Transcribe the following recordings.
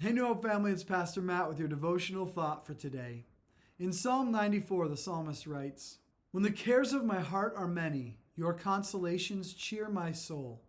Hey, New Hope family, it's Pastor Matt with your devotional thought for today. In Psalm 94, the psalmist writes, "When the cares of my heart are many, your consolations cheer my soul."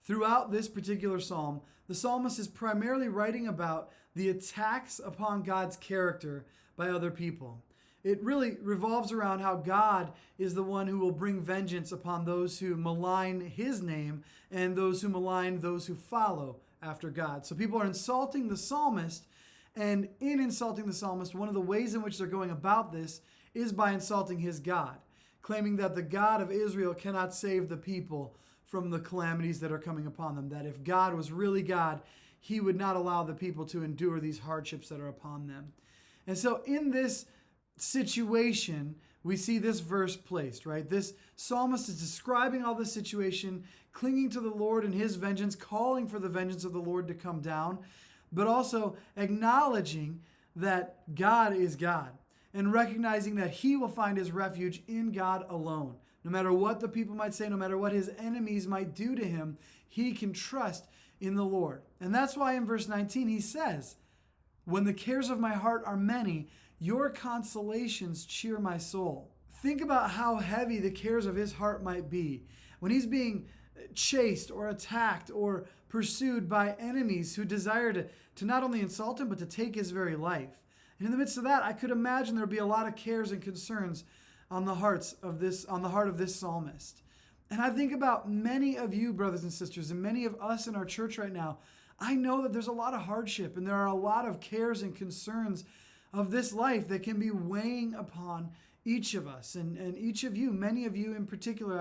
Throughout this particular psalm, the psalmist is primarily writing about the attacks upon God's character by other people. It really revolves around how God is the one who will bring vengeance upon those who malign his name and those who malign those who follow after God. So people are insulting the psalmist, and in insulting the psalmist, one of the ways in which they're going about this is by insulting his God, claiming that the God of Israel cannot save the people from the calamities that are coming upon them. That if God was really God, he would not allow the people to endure these hardships that are upon them. And so in this situation, we see this verse placed, right? This psalmist is describing all the situation, clinging to the Lord and his vengeance, calling for the vengeance of the Lord to come down, but also acknowledging that God is God and recognizing that he will find his refuge in God alone. No matter what the people might say, no matter what his enemies might do to him, he can trust in the Lord. And that's why in verse 19 he says, "When the cares of my heart are many, your consolations cheer my soul." Think about how heavy the cares of his heart might be when he's being chased or attacked or pursued by enemies who desire to not only insult him, but to take his very life. And in the midst of that, I could imagine there'd be a lot of cares and concerns on the heart of this psalmist. And I think about many of you, brothers and sisters, and many of us in our church right now. I know that there's a lot of hardship and there are a lot of cares and concerns of this life that can be weighing upon each of us and each of you, many of you in particular.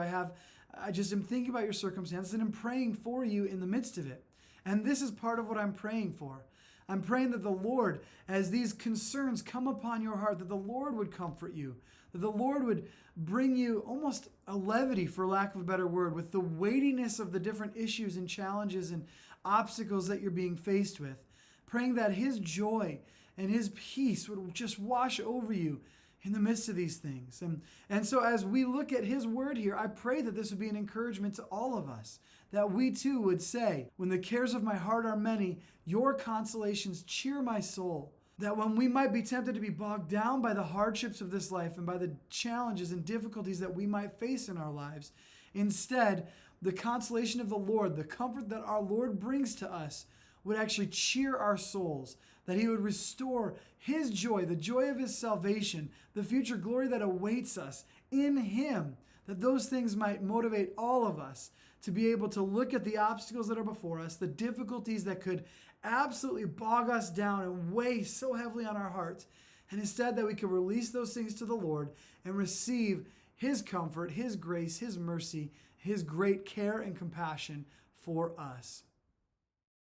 I just am thinking about your circumstances and I'm praying for you in the midst of it. And this is part of what I'm praying for. I'm praying that the Lord, as these concerns come upon your heart, that the Lord would comfort you, that the Lord would bring you almost a levity, for lack of a better word, with the weightiness of the different issues and challenges and obstacles that you're being faced with. Praying that his joy and his peace would just wash over you in the midst of these things. And so as we look at his word here, I pray that this would be an encouragement to all of us, that we too would say, "When the cares of my heart are many, your consolations cheer my soul." That when we might be tempted to be bogged down by the hardships of this life and by the challenges and difficulties that we might face in our lives, instead, the consolation of the Lord, the comfort that our Lord brings to us, would actually cheer our souls, that he would restore his joy, the joy of his salvation, the future glory that awaits us in him, that those things might motivate all of us to be able to look at the obstacles that are before us, the difficulties that could absolutely bog us down and weigh so heavily on our hearts, and instead that we could release those things to the Lord and receive his comfort, his grace, his mercy, his great care and compassion for us.